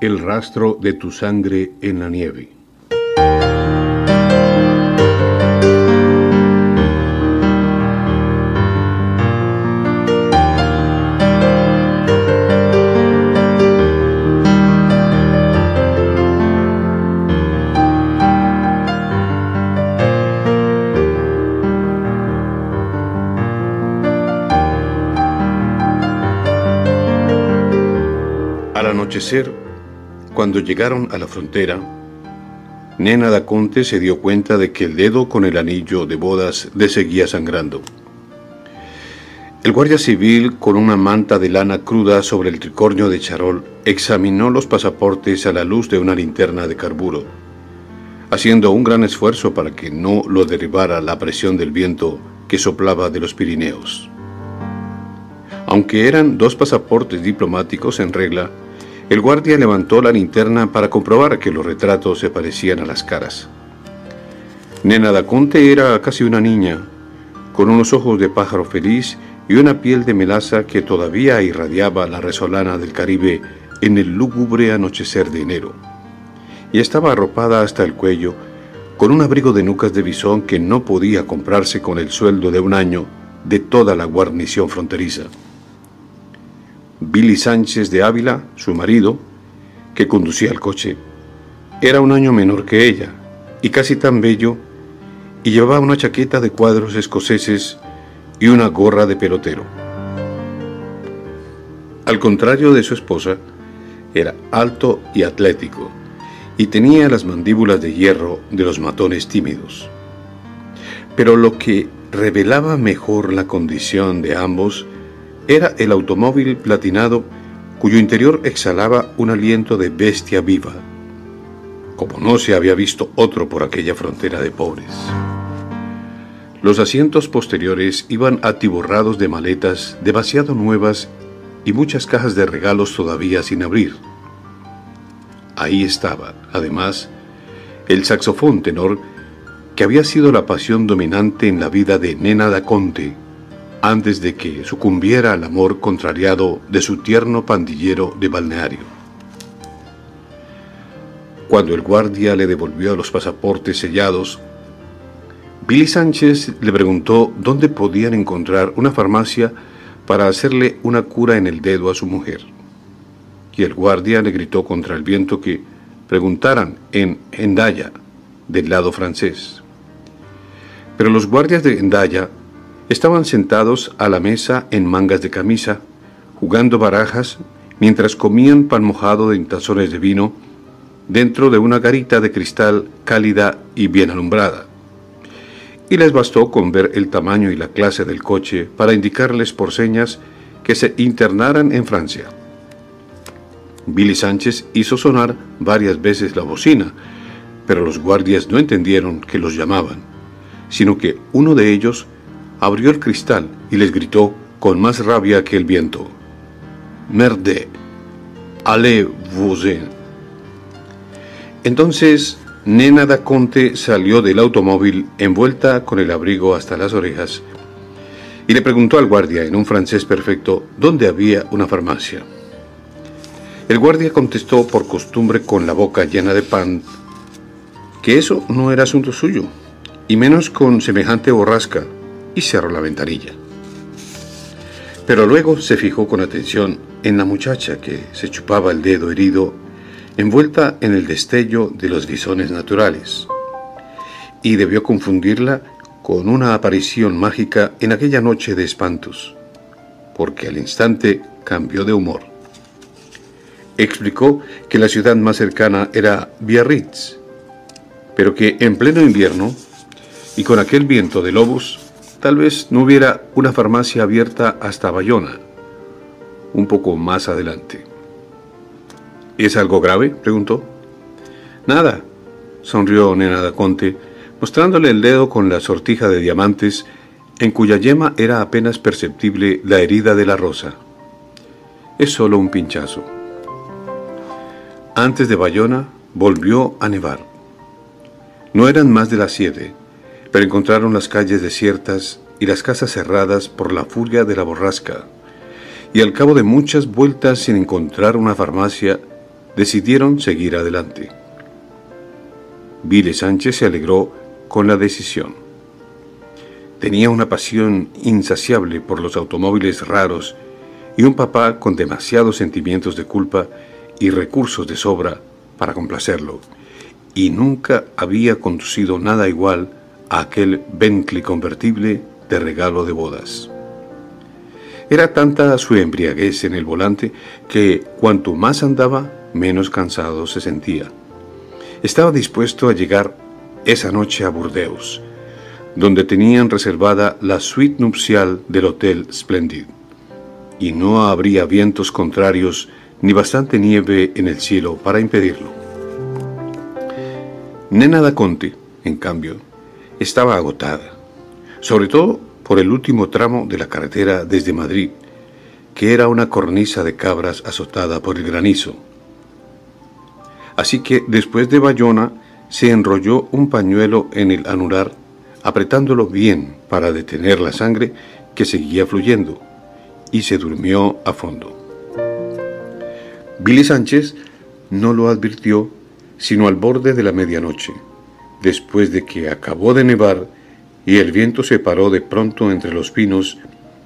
El rastro de tu sangre en la nieve. Al anochecer, cuando llegaron a la frontera, Nena da Conte se dio cuenta de que el dedo con el anillo de bodas le seguía sangrando. El guardia civil, con una manta de lana cruda sobre el tricornio de charol, examinó los pasaportes a la luz de una linterna de carburo, haciendo un gran esfuerzo para que no lo derribara la presión del viento que soplaba de los Pirineos. Aunque eran 2 pasaportes diplomáticos en regla, el guardia levantó la linterna para comprobar que los retratos se parecían a las caras. Nena da Conte era casi una niña, con unos ojos de pájaro feliz y una piel de melaza que todavía irradiaba la resolana del Caribe en el lúgubre anochecer de enero. Y estaba arropada hasta el cuello, con un abrigo de nucas de bisón que no podía comprarse con el sueldo de un año de toda la guarnición fronteriza. Billy Sánchez de Ávila, su marido, que conducía el coche, era un año menor que ella y casi tan bello, y llevaba una chaqueta de cuadros escoceses y una gorra de pelotero. Al contrario de su esposa, era alto y atlético y tenía las mandíbulas de hierro de los matones tímidos. Pero lo que revelaba mejor la condición de ambos era el automóvil platinado cuyo interior exhalaba un aliento de bestia viva, como no se había visto otro por aquella frontera de pobres. Los asientos posteriores iban atiborrados de maletas demasiado nuevas y muchas cajas de regalos todavía sin abrir. Ahí estaba, además, el saxofón tenor que había sido la pasión dominante en la vida de Nena da Conte, antes de que sucumbiera al amor contrariado de su tierno pandillero de balneario. Cuando el guardia le devolvió los pasaportes sellados, Billy Sánchez le preguntó dónde podían encontrar una farmacia para hacerle una cura en el dedo a su mujer. Y el guardia le gritó contra el viento que preguntaran en Hendaya, del lado francés. Pero los guardias de Hendaya estaban sentados a la mesa en mangas de camisa, jugando barajas, mientras comían pan mojado en tazones de vino, dentro de una garita de cristal cálida y bien alumbrada. Y les bastó con ver el tamaño y la clase del coche para indicarles por señas que se internaran en Francia. Billy Sánchez hizo sonar varias veces la bocina, pero los guardias no entendieron que los llamaban, sino que uno de ellos abrió el cristal y les gritó con más rabia que el viento: «Merde, allez-vous-en». Entonces Nena da Conte salió del automóvil envuelta con el abrigo hasta las orejas y le preguntó al guardia en un francés perfecto dónde había una farmacia. El guardia contestó por costumbre con la boca llena de pan que eso no era asunto suyo, y menos con semejante borrasca, y cerró la ventanilla. Pero luego se fijó con atención en la muchacha que se chupaba el dedo herido, envuelta en el destello de los bisones naturales, y debió confundirla con una aparición mágica en aquella noche de espantos, porque al instante cambió de humor. Explicó que la ciudad más cercana era Biarritz, pero que en pleno invierno, y con aquel viento de lobos, tal vez no hubiera una farmacia abierta hasta Bayona, un poco más adelante. ¿Es algo grave?, preguntó. Nada, sonrió Nena da Conte, mostrándole el dedo con la sortija de diamantes, en cuya yema era apenas perceptible la herida de la rosa. Es solo un pinchazo. Antes de Bayona volvió a nevar. No eran más de las 7, pero encontraron las calles desiertas y las casas cerradas por la furia de la borrasca, y al cabo de muchas vueltas sin encontrar una farmacia, decidieron seguir adelante. Billy Sánchez se alegró con la decisión. Tenía una pasión insaciable por los automóviles raros y un papá con demasiados sentimientos de culpa y recursos de sobra para complacerlo, y nunca había conducido nada igual a aquel Bentley convertible de regalo de bodas. Era tanta su embriaguez en el volante que cuanto más andaba, menos cansado se sentía. Estaba dispuesto a llegar esa noche a Burdeos, donde tenían reservada la suite nupcial del Hotel Splendid, y no habría vientos contrarios ni bastante nieve en el cielo para impedirlo. Nena da Conte, en cambio, estaba agotada, sobre todo por el último tramo de la carretera desde Madrid, que era una cornisa de cabras azotada por el granizo. Así que después de Bayona se enrolló un pañuelo en el anular, apretándolo bien para detener la sangre que seguía fluyendo, y se durmió a fondo. Billy Sánchez no lo advirtió sino al borde de la medianoche, después de que acabó de nevar y el viento se paró de pronto entre los pinos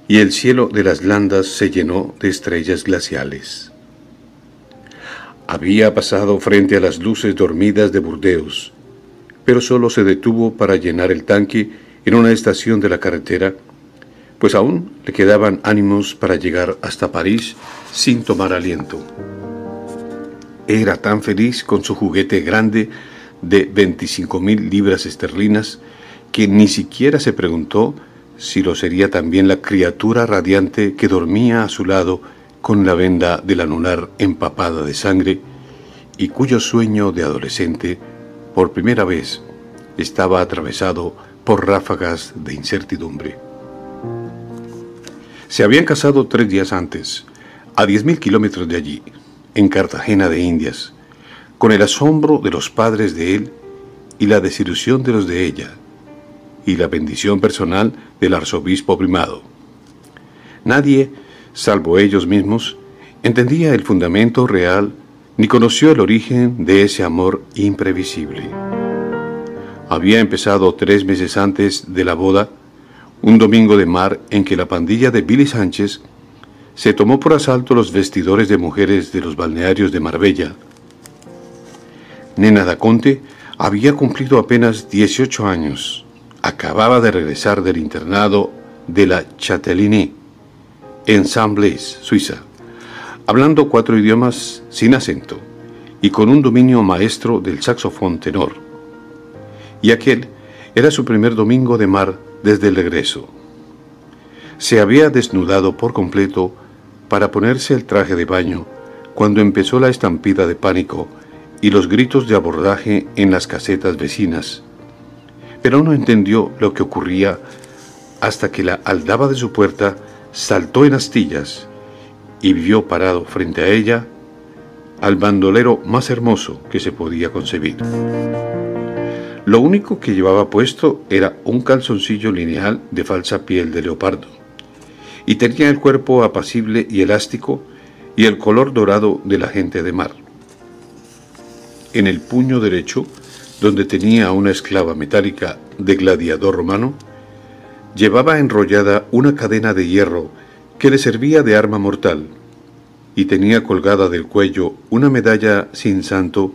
y el cielo de las landas se llenó de estrellas glaciales. Había pasado frente a las luces dormidas de Burdeos, pero solo se detuvo para llenar el tanque en una estación de la carretera, pues aún le quedaban ánimos para llegar hasta París sin tomar aliento. Era tan feliz con su juguete grande de 25.000 libras esterlinas que ni siquiera se preguntó si lo sería también la criatura radiante que dormía a su lado con la venda del anular empapada de sangre y cuyo sueño de adolescente, por primera vez, estaba atravesado por ráfagas de incertidumbre. Se habían casado 3 días antes, a 10.000 kilómetros de allí, en Cartagena de Indias, con el asombro de los padres de él y la desilusión de los de ella, y la bendición personal del arzobispo primado. Nadie, salvo ellos mismos, entendía el fundamento real ni conoció el origen de ese amor imprevisible. Había empezado 3 meses antes de la boda, un domingo de mar en que la pandilla de Billy Sánchez se tomó por asalto los vestidores de mujeres de los balnearios de Marbella. Nena da Conte había cumplido apenas 18 años. Acababa de regresar del internado de la Châtellenie, en Saint-Blaise, Suiza, hablando 4 idiomas sin acento y con un dominio maestro del saxofón tenor. Y aquel era su primer domingo de mar desde el regreso. Se había desnudado por completo para ponerse el traje de baño cuando empezó la estampida de pánico y los gritos de abordaje en las casetas vecinas, pero no entendió lo que ocurría hasta que la aldaba de su puerta saltó en astillas y vio parado frente a ella al bandolero más hermoso que se podía concebir. Lo único que llevaba puesto era un calzoncillo lineal de falsa piel de leopardo, y tenía el cuerpo apacible y elástico y el color dorado de la gente de mar. En el puño derecho, donde tenía una esclava metálica de gladiador romano, llevaba enrollada una cadena de hierro que le servía de arma mortal, y tenía colgada del cuello una medalla sin santo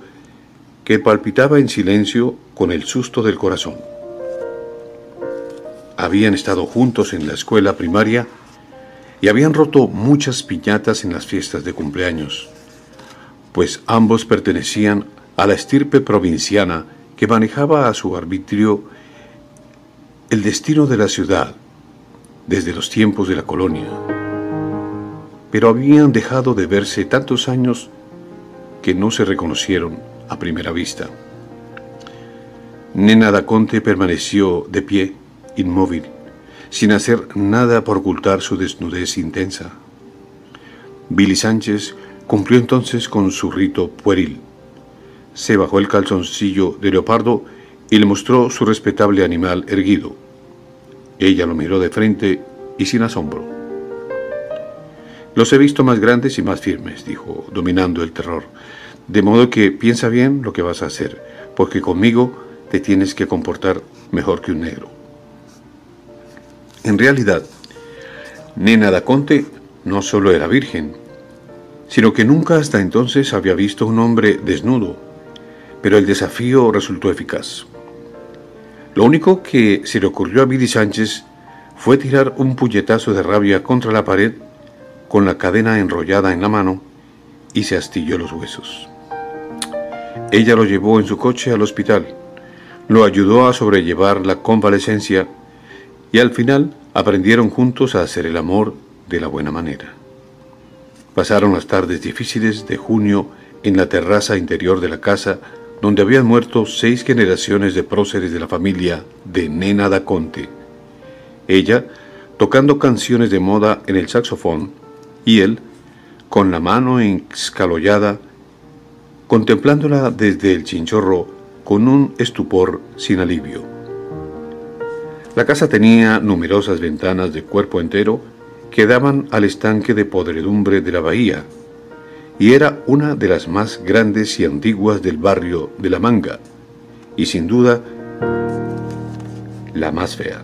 que palpitaba en silencio con el susto del corazón. Habían estado juntos en la escuela primaria y habían roto muchas piñatas en las fiestas de cumpleaños, pues ambos pertenecían a la estirpe provinciana que manejaba a su arbitrio el destino de la ciudad desde los tiempos de la colonia. Pero habían dejado de verse tantos años que no se reconocieron a primera vista. Nena da Conte permaneció de pie, inmóvil, sin hacer nada por ocultar su desnudez intensa. Billy Sánchez cumplió entonces con su rito pueril. Se bajó el calzoncillo de leopardo y le mostró su respetable animal erguido. Ella lo miró de frente y sin asombro. «Los he visto más grandes y más firmes», dijo, dominando el terror. De modo que piensa bien lo que vas a hacer, porque conmigo te tienes que comportar mejor que un negro. En realidad, Nena da Conte no solo era virgen, sino que nunca hasta entonces había visto un hombre desnudo, pero el desafío resultó eficaz. Lo único que se le ocurrió a Billy Sánchez fue tirar un puñetazo de rabia contra la pared con la cadena enrollada en la mano y se astilló los huesos. Ella lo llevó en su coche al hospital, lo ayudó a sobrellevar la convalecencia y al final aprendieron juntos a hacer el amor de la buena manera. Pasaron las tardes difíciles de junio en la terraza interior de la casa donde habían muerto 6 generaciones de próceres de la familia de Nena da Conte. Ella tocando canciones de moda en el saxofón y él, con la mano escalollada, contemplándola desde el chinchorro con un estupor sin alivio. La casa tenía numerosas ventanas de cuerpo entero que daban al estanque de podredumbre de la bahía, y era una de las más grandes y antiguas del barrio de La Manga, y sin duda la más fea.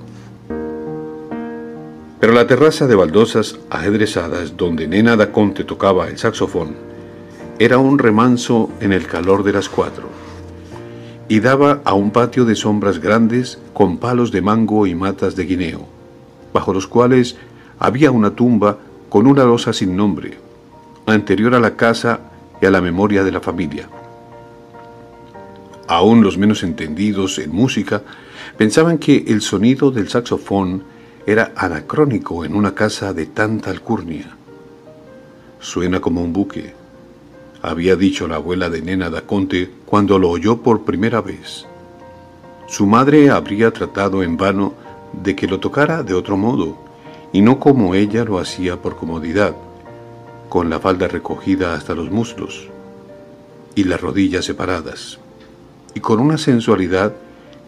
Pero la terraza de baldosas ajedrezadas donde Nena da Conte tocaba el saxofón era un remanso en el calor de las 4 y daba a un patio de sombras grandes con palos de mango y matas de guineo, bajo los cuales había una tumba con una losa sin nombre, anterior a la casa y a la memoria de la familia. Aún los menos entendidos en música pensaban que el sonido del saxofón era anacrónico en una casa de tanta alcurnia. Suena como un buque, había dicho la abuela de Nena da Conte cuando lo oyó por primera vez. Su madre habría tratado en vano de que lo tocara de otro modo, y no como ella lo hacía por comodidad, con la falda recogida hasta los muslos y las rodillas separadas, y con una sensualidad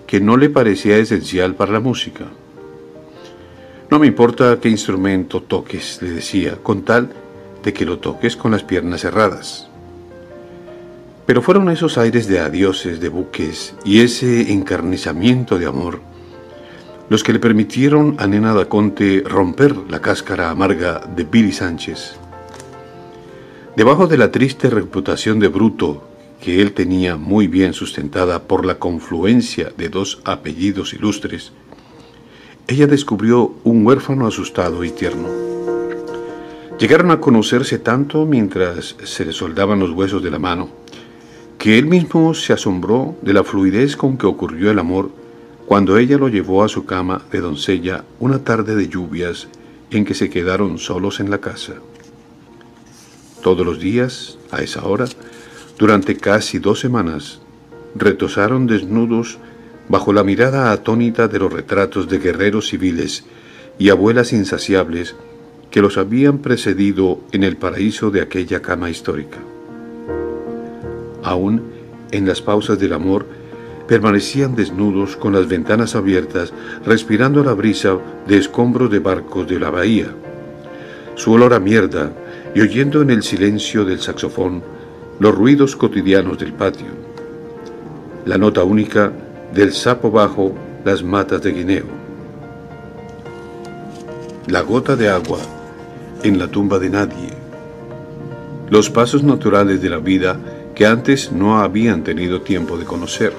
que no le parecía esencial para la música. No me importa qué instrumento toques, le decía, con tal de que lo toques con las piernas cerradas. Pero fueron esos aires de adioses, de buques y ese encarnizamiento de amor los que le permitieron a Nena da Conte romper la cáscara amarga de Billy Sánchez. Debajo de la triste reputación de bruto que él tenía muy bien sustentada por la confluencia de 2 apellidos ilustres, ella descubrió un huérfano asustado y tierno. Llegaron a conocerse tanto mientras se le soldaban los huesos de la mano, que él mismo se asombró de la fluidez con que ocurrió el amor cuando ella lo llevó a su cama de doncella una tarde de lluvias en que se quedaron solos en la casa. Todos los días, a esa hora, durante casi 2 semanas, retosaron desnudos bajo la mirada atónita de los retratos de guerreros civiles y abuelas insaciables que los habían precedido en el paraíso de aquella cama histórica. Aún en las pausas del amor, permanecían desnudos con las ventanas abiertas, respirando la brisa de escombros de barcos de la bahía, su olor a mierda, y oyendo en el silencio del saxofón los ruidos cotidianos del patio, la nota única del sapo bajo las matas de guineo, la gota de agua en la tumba de nadie, los pasos naturales de la vida que antes no habían tenido tiempo de conocer.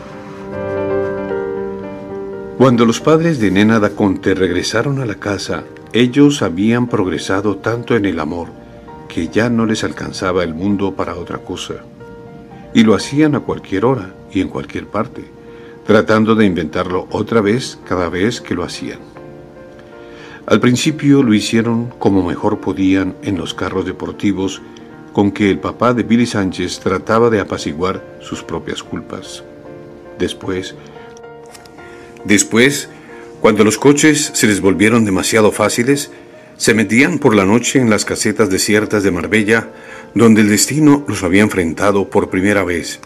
Cuando los padres de Nena da Conte regresaron a la casa, ellos habían progresado tanto en el amor que ya no les alcanzaba el mundo para otra cosa, y lo hacían a cualquier hora y en cualquier parte, tratando de inventarlo otra vez cada vez que lo hacían. Al principio lo hicieron como mejor podían en los carros deportivos con que el papá de Billy Sánchez trataba de apaciguar sus propias culpas. Después, cuando los coches se les volvieron demasiado fáciles, se metían por la noche en las casetas desiertas de Marbella, donde el destino los había enfrentado por primera vez,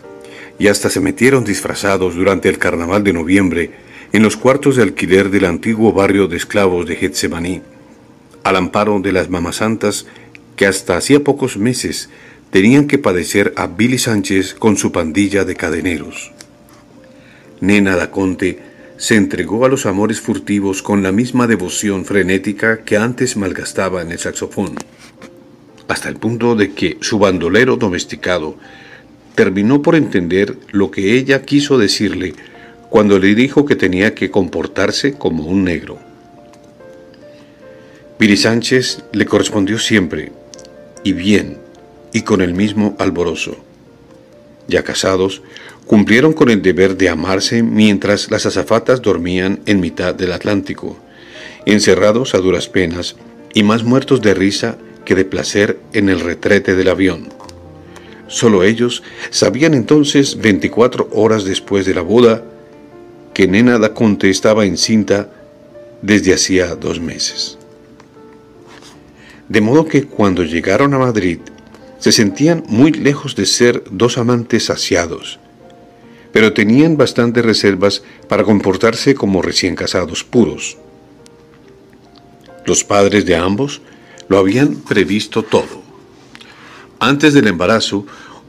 y hasta se metieron disfrazados durante el carnaval de noviembre en los cuartos de alquiler del antiguo barrio de esclavos de Getsemaní, al amparo de las mamasantas que hasta hacía pocos meses tenían que padecer a Billy Sánchez con su pandilla de cadeneros. Nena da Conte se entregó a los amores furtivos con la misma devoción frenética que antes malgastaba en el saxofón, hasta el punto de que su bandolero domesticado terminó por entender lo que ella quiso decirle cuando le dijo que tenía que comportarse como un negro. Billy Sánchez le correspondió siempre, y bien, y con el mismo alborozo. Ya casados, cumplieron con el deber de amarse mientras las azafatas dormían en mitad del Atlántico, encerrados a duras penas y más muertos de risa que de placer en el retrete del avión. Solo ellos sabían entonces, 24 horas después de la boda, que Nena da Conte estaba encinta desde hacía 2 meses. De modo que cuando llegaron a Madrid, se sentían muy lejos de ser 2 amantes saciados, pero tenían bastantes reservas para comportarse como recién casados puros. Los padres de ambos lo habían previsto todo. Antes del embarazo,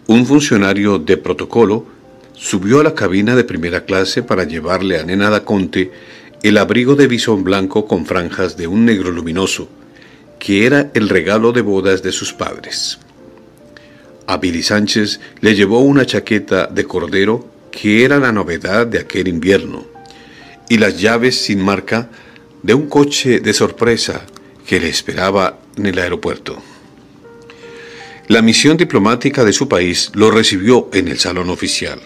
un funcionario de protocolo subió a la cabina de primera clase para llevarle a Nena da Conte el abrigo de visón blanco con franjas de un negro luminoso, que era el regalo de bodas de sus padres. A Billy Sánchez le llevó una chaqueta de cordero que era la novedad de aquel invierno, y las llaves sin marca de un coche de sorpresa que le esperaba en el aeropuerto. La misión diplomática de su país lo recibió en el salón oficial.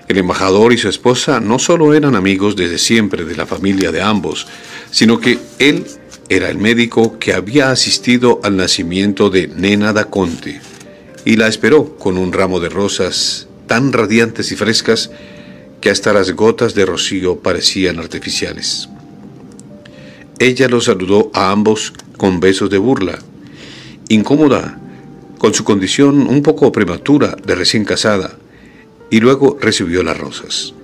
El embajador y su esposa no solo eran amigos desde siempre de la familia de ambos, sino que él era el médico que había asistido al nacimiento de Nena da Conte, y la esperó con un ramo de rosas tan radiantes y frescas que hasta las gotas de rocío parecían artificiales. Ella los saludó a ambos con besos de burla, incómoda con su condición un poco prematura de recién casada, y luego recibió las rosas.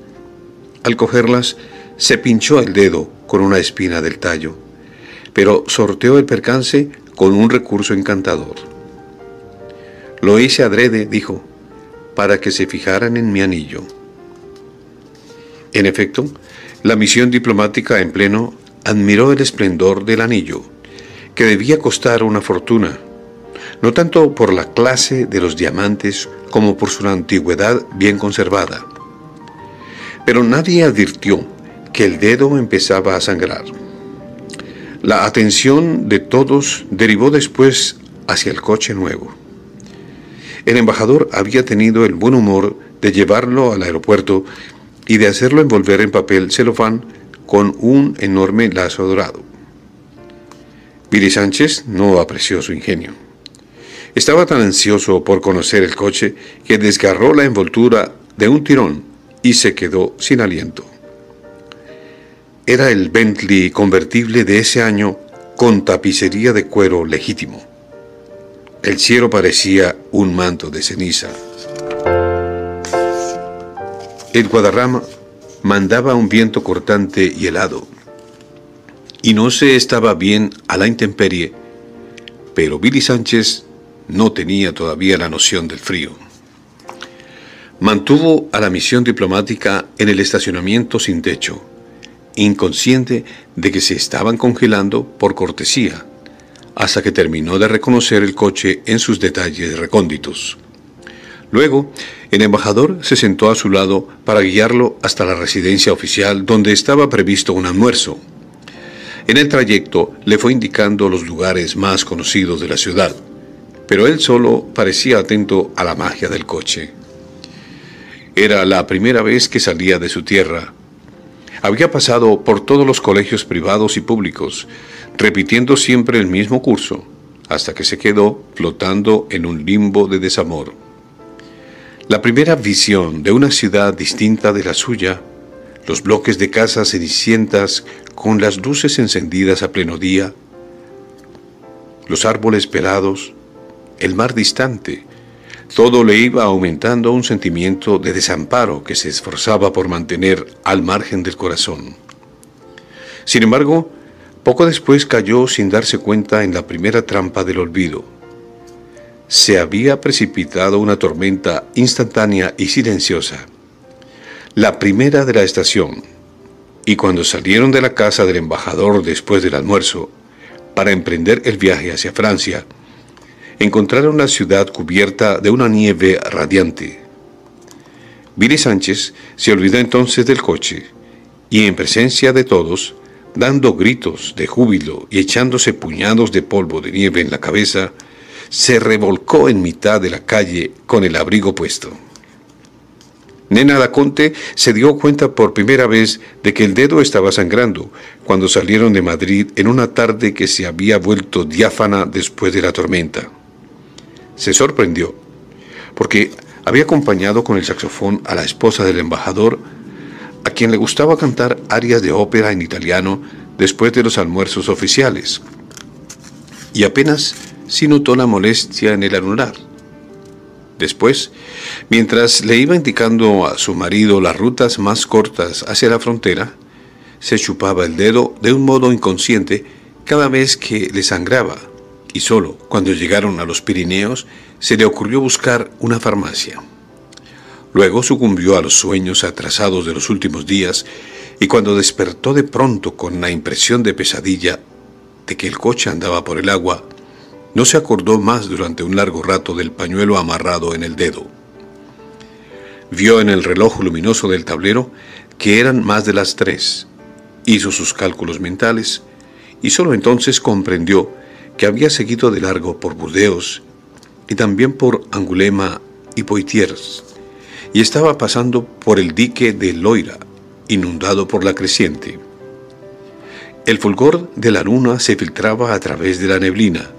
Al cogerlas, se pinchó el dedo con una espina del tallo, pero sorteó el percance con un recurso encantador. Lo hice adrede, dijo, para que se fijaran en mi anillo. En efecto, la misión diplomática en pleno admiró el esplendor del anillo, que debía costar una fortuna, no tanto por la clase de los diamantes como por su antigüedad bien conservada. Pero nadie advirtió que el dedo empezaba a sangrar. La atención de todos derivó después hacia el coche nuevo. El embajador había tenido el buen humor de llevarlo al aeropuerto y de hacerlo envolver en papel celofán con un enorme lazo dorado. Billy Sánchez no apreció su ingenio. Estaba tan ansioso por conocer el coche que desgarró la envoltura de un tirón y se quedó sin aliento. Era el Bentley convertible de ese año con tapicería de cuero legítimo. El cielo parecía un manto de ceniza. El Guadarrama mandaba un viento cortante y helado, y no se estaba bien a la intemperie, pero Billy Sánchez no tenía todavía la noción del frío. Mantuvo a la misión diplomática en el estacionamiento sin techo, inconsciente de que se estaban congelando por cortesía, hasta que terminó de reconocer el coche en sus detalles recónditos. Luego, el embajador se sentó a su lado para guiarlo hasta la residencia oficial donde estaba previsto un almuerzo. En el trayecto le fue indicando los lugares más conocidos de la ciudad, pero él solo parecía atento a la magia del coche. Era la primera vez que salía de su tierra. Había pasado por todos los colegios privados y públicos, repitiendo siempre el mismo curso, hasta que se quedó flotando en un limbo de desamor. La primera visión de una ciudad distinta de la suya, los bloques de casas cenicientas con las luces encendidas a pleno día, los árboles pelados, el mar distante, todo le iba aumentando un sentimiento de desamparo que se esforzaba por mantener al margen del corazón. Sin embargo, poco después cayó sin darse cuenta en la primera trampa del olvido. se había precipitado una tormenta instantánea y silenciosa, la primera de la estación, y cuando salieron de la casa del embajador después del almuerzo, para emprender el viaje hacia Francia, encontraron la ciudad cubierta de una nieve radiante. Billy Sánchez se olvidó entonces del coche, y en presencia de todos, dando gritos de júbilo y echándose puñados de polvo de nieve en la cabeza, se revolcó en mitad de la calle con el abrigo puesto. Nena Daconte se dio cuenta por primera vez de que el dedo estaba sangrando cuando salieron de Madrid en una tarde que se había vuelto diáfana después de la tormenta. Se sorprendió, porque había acompañado con el saxofón a la esposa del embajador, a quien le gustaba cantar arias de ópera en italiano después de los almuerzos oficiales, y apenas sí notó la molestia en el anular. Después, mientras le iba indicando a su marido las rutas más cortas hacia la frontera, se chupaba el dedo de un modo inconsciente cada vez que le sangraba, y solo cuando llegaron a los Pirineos se le ocurrió buscar una farmacia. Luego sucumbió a los sueños atrasados de los últimos días, y cuando despertó de pronto con la impresión de pesadilla de que el coche andaba por el agua, no se acordó más durante un largo rato del pañuelo amarrado en el dedo. Vio en el reloj luminoso del tablero que eran más de las 3, hizo sus cálculos mentales y solo entonces comprendió que había seguido de largo por Burdeos y también por Angulema y Poitiers, y estaba pasando por el dique de Loira, inundado por la creciente. El fulgor de la luna se filtraba a través de la neblina,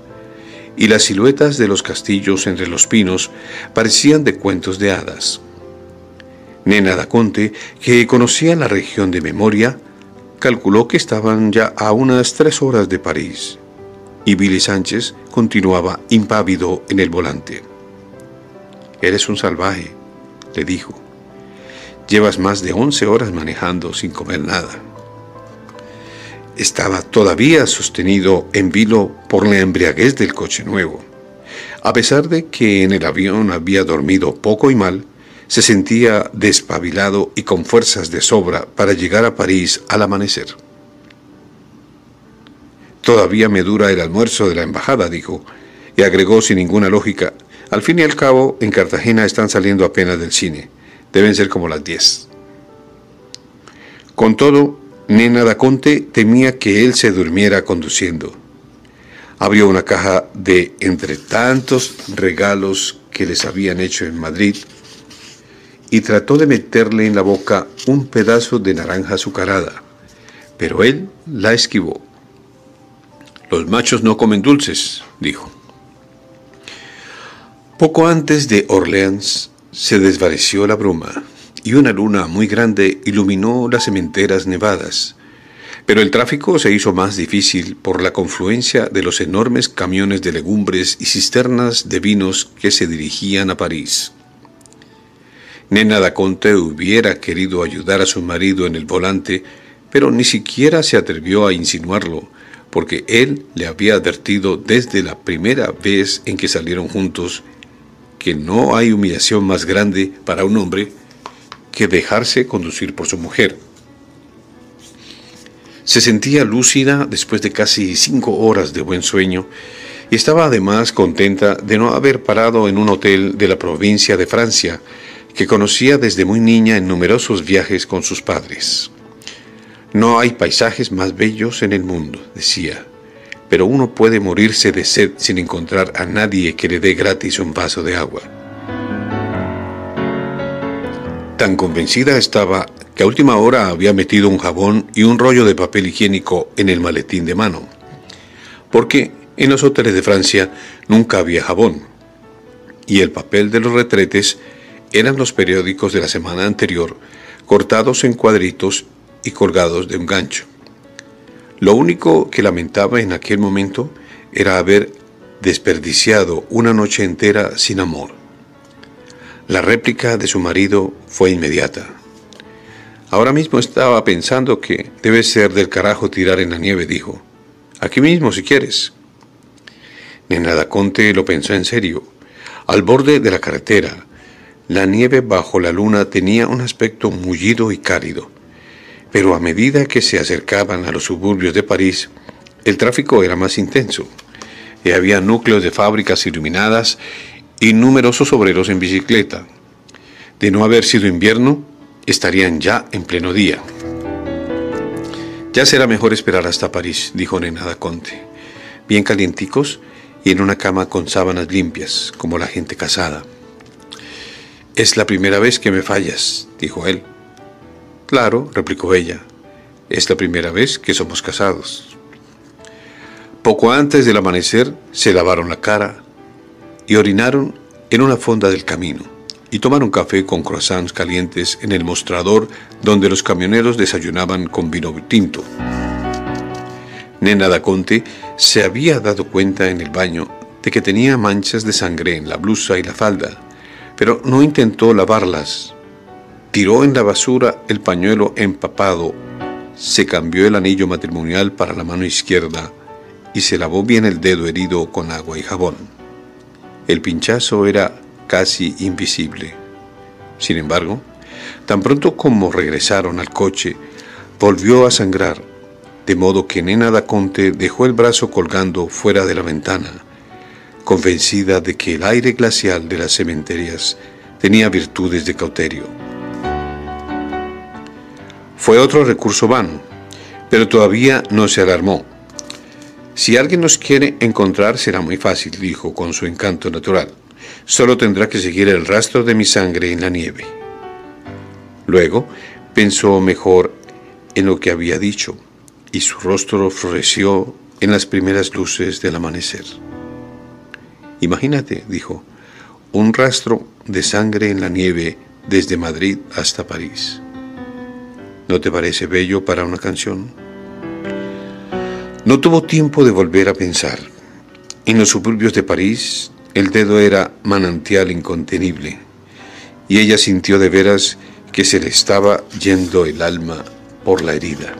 y las siluetas de los castillos entre los pinos parecían de cuentos de hadas. Nena Daconte, que conocía la región de memoria, calculó que estaban ya a unas 3 horas de París, y Billy Sánchez continuaba impávido en el volante. «Eres un salvaje», le dijo. «Llevas más de 11 horas manejando sin comer nada». Estaba todavía sostenido en vilo por la embriaguez del coche nuevo. A pesar de que en el avión había dormido poco y mal, se sentía despabilado y con fuerzas de sobra para llegar a París al amanecer. «Todavía me dura el almuerzo de la embajada», dijo, y agregó sin ninguna lógica: «Al fin y al cabo, en Cartagena están saliendo apenas del cine. Deben ser como las 10». Con todo, Nena Daconte temía que él se durmiera conduciendo. Abrió una caja de entre tantos regalos que les habían hecho en Madrid y trató de meterle en la boca un pedazo de naranja azucarada, pero él la esquivó. «Los machos no comen dulces», dijo. Poco antes de Orleans se desvaneció la bruma, y una luna muy grande iluminó las sementeras nevadas, pero el tráfico se hizo más difícil por la confluencia de los enormes camiones de legumbres y cisternas de vinos que se dirigían a París. Nena Daconte hubiera querido ayudar a su marido en el volante, pero ni siquiera se atrevió a insinuarlo, porque él le había advertido desde la primera vez en que salieron juntos que no hay humillación más grande para un hombre que dejarse conducir por su mujer. Se sentía lúcida después de casi 5 horas de buen sueño y estaba además contenta de no haber parado en un hotel de la provincia de Francia que conocía desde muy niña en numerosos viajes con sus padres. «No hay paisajes más bellos en el mundo», decía, «pero uno puede morirse de sed sin encontrar a nadie que le dé gratis un vaso de agua». Tan convencida estaba que a última hora había metido un jabón y un rollo de papel higiénico en el maletín de mano, porque en los hoteles de Francia nunca había jabón, y el papel de los retretes eran los periódicos de la semana anterior, cortados en cuadritos y colgados de un gancho. Lo único que lamentaba en aquel momento era haber desperdiciado una noche entera sin amor. La réplica de su marido fue inmediata. «Ahora mismo estaba pensando que debe ser del carajo tirar en la nieve», dijo. «Aquí mismo, si quieres». Nena Daconte lo pensó en serio, Al borde de la carretera, la nieve bajo la luna tenía un aspecto mullido y cálido, pero a medida que se acercaban a los suburbios de París, el tráfico era más intenso, y había núcleos de fábricas iluminadas y numerosos obreros en bicicleta. De no haber sido invierno, estarían ya en pleno día. «Ya será mejor esperar hasta París», dijo Nena da Conte, «bien calienticos y en una cama con sábanas limpias, como la gente casada». «Es la primera vez que me fallas», dijo él. «Claro», replicó ella, «es la primera vez que somos casados». Poco antes del amanecer se lavaron la cara y orinaron en una fonda del camino y tomaron café con croissants calientes en el mostrador donde los camioneros desayunaban con vino tinto. Nena da Conte se había dado cuenta en el baño de que tenía manchas de sangre en la blusa y la falda, pero no intentó lavarlas. Tiró en la basura el pañuelo empapado, se cambió el anillo matrimonial para la mano izquierda y se lavó bien el dedo herido con agua y jabón. El pinchazo era casi invisible. Sin embargo, tan pronto como regresaron al coche, volvió a sangrar, de modo que Nena da Conte dejó el brazo colgando fuera de la ventana, convencida de que el aire glacial de las cementerias tenía virtudes de cauterio. Fue otro recurso vano, pero todavía no se alarmó. «Si alguien nos quiere encontrar será muy fácil», dijo con su encanto natural. «Solo tendrá que seguir el rastro de mi sangre en la nieve». Luego pensó mejor en lo que había dicho, y su rostro floreció en las primeras luces del amanecer. «Imagínate», dijo, «un rastro de sangre en la nieve desde Madrid hasta París. ¿No te parece bello para una canción?». No tuvo tiempo de volver a pensar. En los suburbios de París, el dedo era manantial incontenible, y ella sintió de veras que se le estaba yendo el alma por la herida.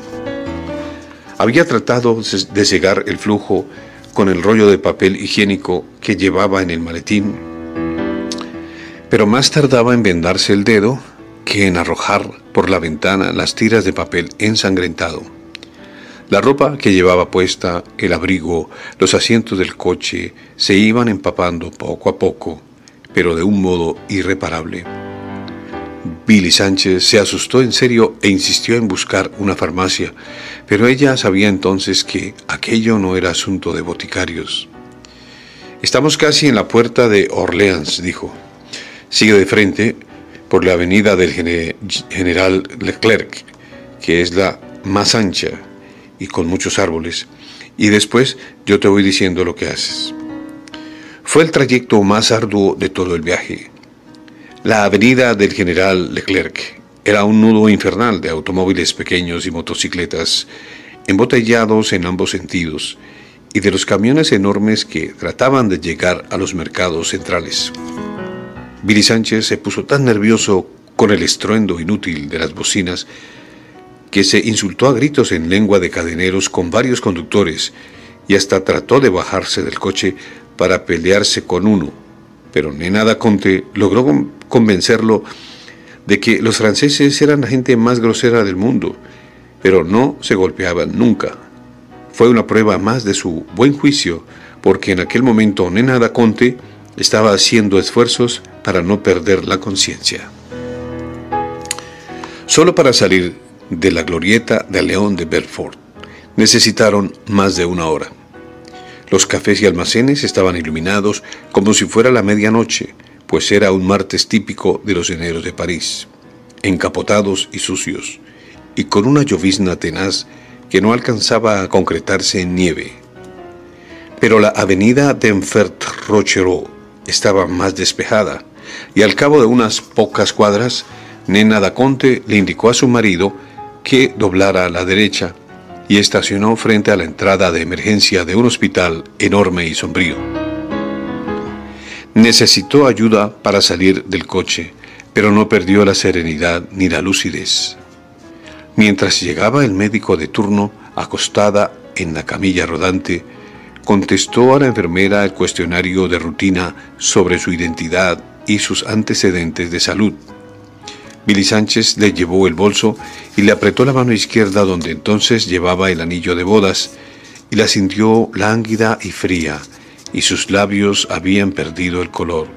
Había tratado de cegar el flujo con el rollo de papel higiénico que llevaba en el maletín, pero más tardaba en vendarse el dedo que en arrojar por la ventana las tiras de papel ensangrentado. La ropa que llevaba puesta, el abrigo, los asientos del coche, se iban empapando poco a poco, pero de un modo irreparable. Billy Sánchez se asustó en serio e insistió en buscar una farmacia, pero ella sabía entonces que aquello no era asunto de boticarios. «Estamos casi en la puerta de Orleans», dijo. «Sigue de frente por la avenida del General Leclerc, que es la más ancha y con muchos árboles, y después yo te voy diciendo lo que haces». Fue el trayecto más arduo de todo el viaje. La avenida del General Leclerc era un nudo infernal de automóviles pequeños y motocicletas, embotellados en ambos sentidos, y de los camiones enormes que trataban de llegar a los mercados centrales. Billy Sánchez se puso tan nervioso con el estruendo inútil de las bocinas que se insultó a gritos en lengua de cadeneros con varios conductores y hasta trató de bajarse del coche para pelearse con uno, pero Nena da Conte logró convencerlo de que los franceses eran la gente más grosera del mundo, pero no se golpeaban nunca. Fue una prueba más de su buen juicio, porque en aquel momento Nena da Conte estaba haciendo esfuerzos para no perder la conciencia. Solo para salir de la glorieta de León de Belfort necesitaron más de una hora. Los cafés y almacenes estaban iluminados como si fuera la medianoche, pues era un martes típico de los eneros de París, encapotados y sucios, y con una llovizna tenaz que no alcanzaba a concretarse en nieve. Pero la avenida d'Enfer-Rochereau estaba más despejada, y al cabo de unas pocas cuadras, Nena da Conte le indicó a su marido que doblara a la derecha y estacionó frente a la entrada de emergencia de un hospital enorme y sombrío. Necesitó ayuda para salir del coche, pero no perdió la serenidad ni la lucidez. Mientras llegaba el médico de turno, acostada en la camilla rodante, contestó a la enfermera el cuestionario de rutina sobre su identidad y sus antecedentes de salud. Billy Sánchez le llevó el bolso y le apretó la mano izquierda donde entonces llevaba el anillo de bodas, y la sintió lánguida y fría, y sus labios habían perdido el color.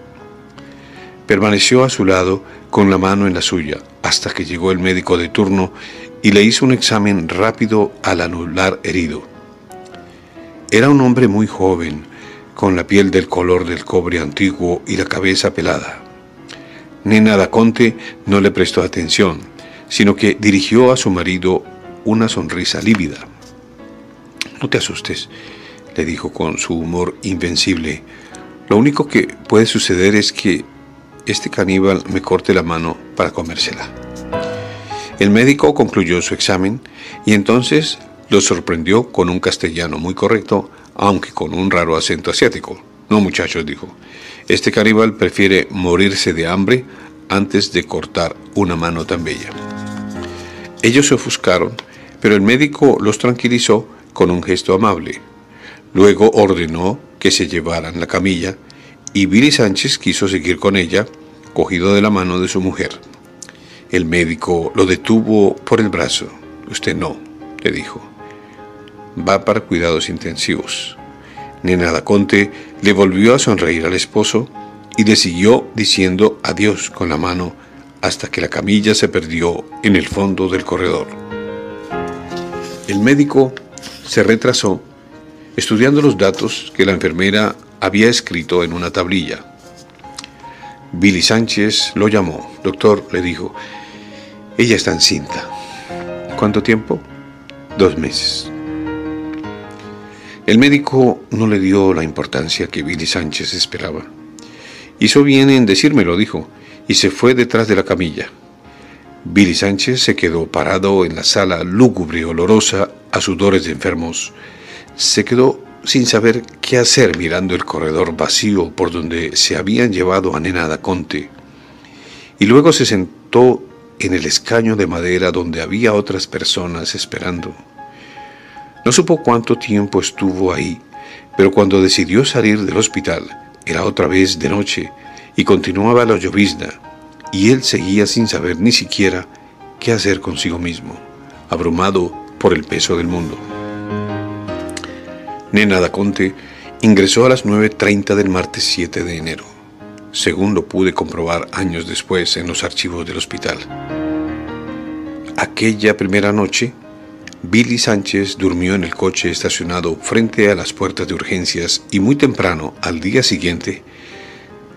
Permaneció a su lado con la mano en la suya, hasta que llegó el médico de turno y le hizo un examen rápido al anular herido. Era un hombre muy joven, con la piel del color del cobre antiguo y la cabeza pelada. Nena da Conte no le prestó atención, sino que dirigió a su marido una sonrisa lívida. «No te asustes», le dijo con su humor invencible. «Lo único que puede suceder es que este caníbal me corte la mano para comérsela». El médico concluyó su examen y entonces lo sorprendió con un castellano muy correcto, aunque con un raro acento asiático. «No, muchachos», dijo, «este caníbal prefiere morirse de hambre antes de cortar una mano tan bella». Ellos se ofuscaron, pero el médico los tranquilizó con un gesto amable. Luego ordenó que se llevaran la camilla y Billy Sánchez quiso seguir con ella, cogido de la mano de su mujer. El médico lo detuvo por el brazo. «Usted no», le dijo, «va para cuidados intensivos». Nena da Conte le volvió a sonreír al esposo y le siguió diciendo adiós con la mano hasta que la camilla se perdió en el fondo del corredor. El médico se retrasó estudiando los datos que la enfermera había escrito en una tablilla. Billy Sánchez lo llamó. «Doctor», le dijo, «ella está encinta». «¿Cuánto tiempo?» «2 meses». El médico no le dio la importancia que Billy Sánchez esperaba. «Hizo bien en decírmelo», dijo, y se fue detrás de la camilla. Billy Sánchez se quedó parado en la sala lúgubre y olorosa a sudores de enfermos. Se quedó sin saber qué hacer mirando el corredor vacío por donde se habían llevado a Nena da Conte. Y luego se sentó en el escaño de madera donde había otras personas esperando. No supo cuánto tiempo estuvo ahí, pero cuando decidió salir del hospital, era otra vez de noche y continuaba la llovizna, y él seguía sin saber ni siquiera qué hacer consigo mismo, abrumado por el peso del mundo. Nena da Conte ingresó a las 9:30 del martes 7 de enero, según lo pude comprobar años después en los archivos del hospital. Aquella primera noche, Billy Sánchez durmió en el coche estacionado frente a las puertas de urgencias y muy temprano, al día siguiente,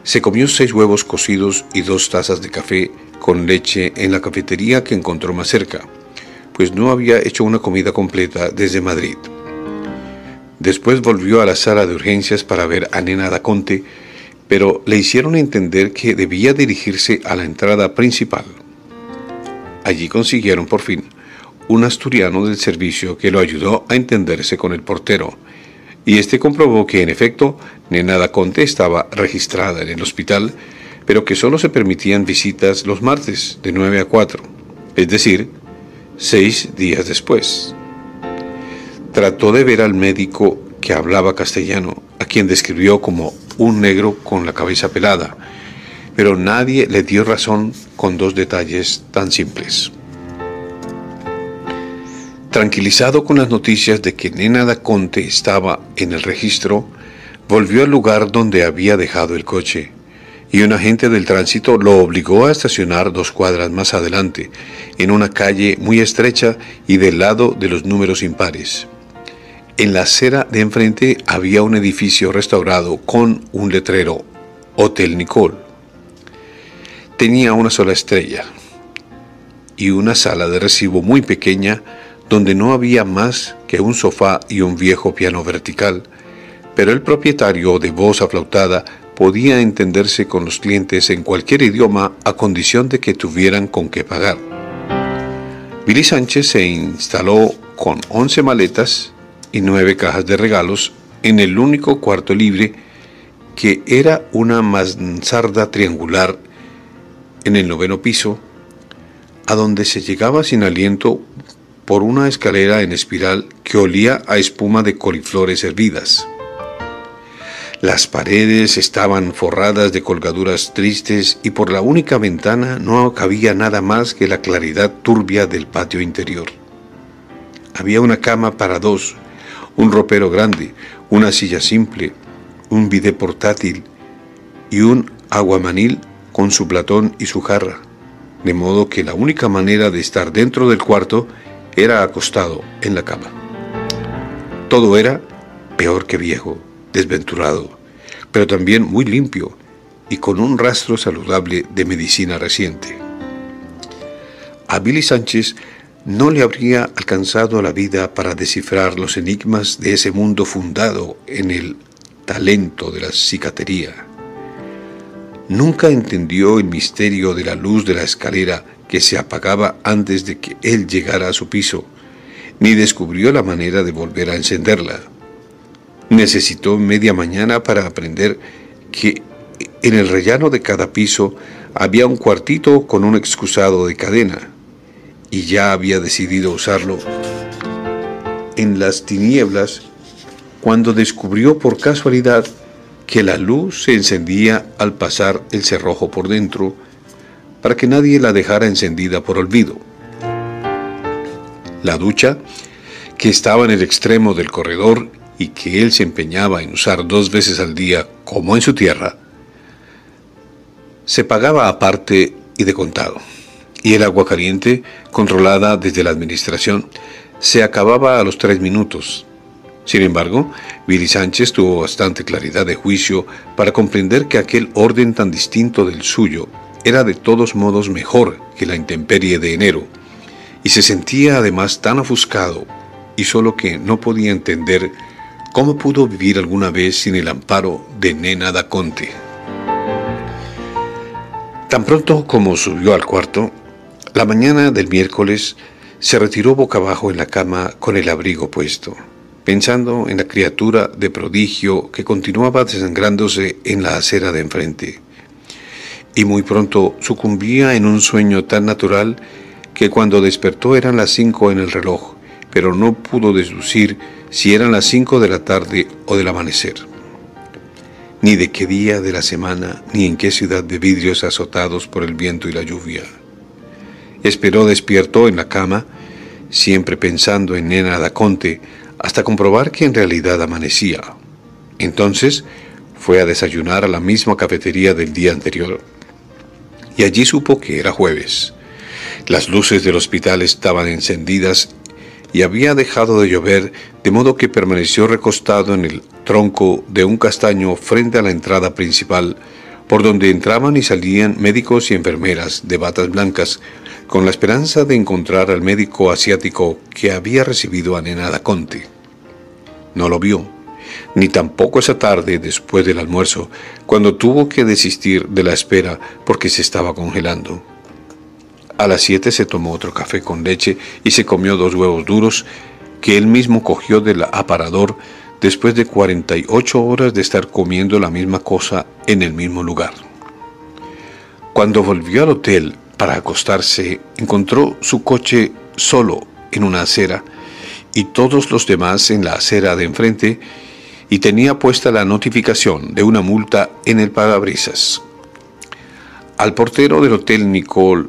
se comió 6 huevos cocidos y 2 tazas de café con leche en la cafetería que encontró más cerca, pues no había hecho una comida completa desde Madrid. Después volvió a la sala de urgencias para ver a Nena da Conte, pero le hicieron entender que debía dirigirse a la entrada principal. Allí consiguieron por fin un asturiano del servicio que lo ayudó a entenderse con el portero, y este comprobó que en efecto Nena da Conte estaba registrada en el hospital, pero que solo se permitían visitas los martes de 9 a 4, es decir, 6 días después. Trató de ver al médico que hablaba castellano, a quien describió como un negro con la cabeza pelada, pero nadie le dio razón con 2 detalles tan simples. Tranquilizado con las noticias de que Nena da Conte estaba en el registro, volvió al lugar donde había dejado el coche, y un agente del tránsito lo obligó a estacionar 2 cuadras más adelante, en una calle muy estrecha y del lado de los números impares. En la acera de enfrente había un edificio restaurado con un letrero, Hotel Nicole. Tenía una sola estrella y una sala de recibo muy pequeña donde no había más que un sofá y un viejo piano vertical, pero el propietario, de voz aflautada, podía entenderse con los clientes en cualquier idioma a condición de que tuvieran con qué pagar. Billy Sánchez se instaló con 11 maletas y 9 cajas de regalos en el único cuarto libre, que era una mansarda triangular en el 9º piso, a donde se llegaba sin aliento por una escalera en espiral que olía a espuma de coliflores hervidas. Las paredes estaban forradas de colgaduras tristes y por la única ventana no cabía nada más que la claridad turbia del patio interior. Había una cama para dos, un ropero grande, una silla simple, un bidé portátil y un aguamanil con su platón y su jarra, de modo que la única manera de estar dentro del cuarto era acostado en la cama. Todo era peor que viejo, desventurado, pero también muy limpio y con un rastro saludable de medicina reciente. A Billy Sánchez no le habría alcanzado la vida para descifrar los enigmas de ese mundo fundado en el talento de la cicatería. Nunca entendió el misterio de la luz de la escalera que se apagaba antes de que él llegara a su piso, ni descubrió la manera de volver a encenderla. Necesitó media mañana para aprender que en el rellano de cada piso había un cuartito con un excusado de cadena, y ya había decidido usarlo en las tinieblas cuando descubrió por casualidad que la luz se encendía al pasar el cerrojo por dentro para que nadie la dejara encendida por olvido. La ducha, que estaba en el extremo del corredor y que él se empeñaba en usar 2 veces al día como en su tierra, se pagaba aparte y de contado, y el agua caliente, controlada desde la administración, se acababa a los 3 minutos. Sin embargo, Billy Sánchez tuvo bastante claridad de juicio para comprender que aquel orden tan distinto del suyo era de todos modos mejor que la intemperie de enero, y se sentía además tan ofuscado y solo que no podía entender cómo pudo vivir alguna vez sin el amparo de Nena da Conte. Tan pronto como subió al cuarto, la mañana del miércoles se retiró boca abajo en la cama con el abrigo puesto, pensando en la criatura de prodigio que continuaba desangrándose en la acera de enfrente. Y muy pronto sucumbía en un sueño tan natural que cuando despertó eran las 5 en el reloj, pero no pudo deducir si eran las 5 de la tarde o del amanecer. Ni de qué día de la semana, ni en qué ciudad de vidrios azotados por el viento y la lluvia. Esperó despierto en la cama, siempre pensando en Nena da Conte, hasta comprobar que en realidad amanecía. Entonces fue a desayunar a la misma cafetería del día anterior, y allí supo que era jueves. Las luces del hospital estaban encendidas y había dejado de llover, de modo que permaneció recostado en el tronco de un castaño frente a la entrada principal, por donde entraban y salían médicos y enfermeras de batas blancas, con la esperanza de encontrar al médico asiático que había recibido a Nena da Conte. No lo vio, ni tampoco esa tarde después del almuerzo, cuando tuvo que desistir de la espera porque se estaba congelando. A las 7 se tomó otro café con leche y se comió 2 huevos duros que él mismo cogió del aparador después de 48 horas de estar comiendo la misma cosa en el mismo lugar. Cuando volvió al hotel para acostarse, encontró su coche solo en una acera y todos los demás en la acera de enfrente, y tenía puesta la notificación de una multa en el parabrisas. Al portero del Hotel Nicole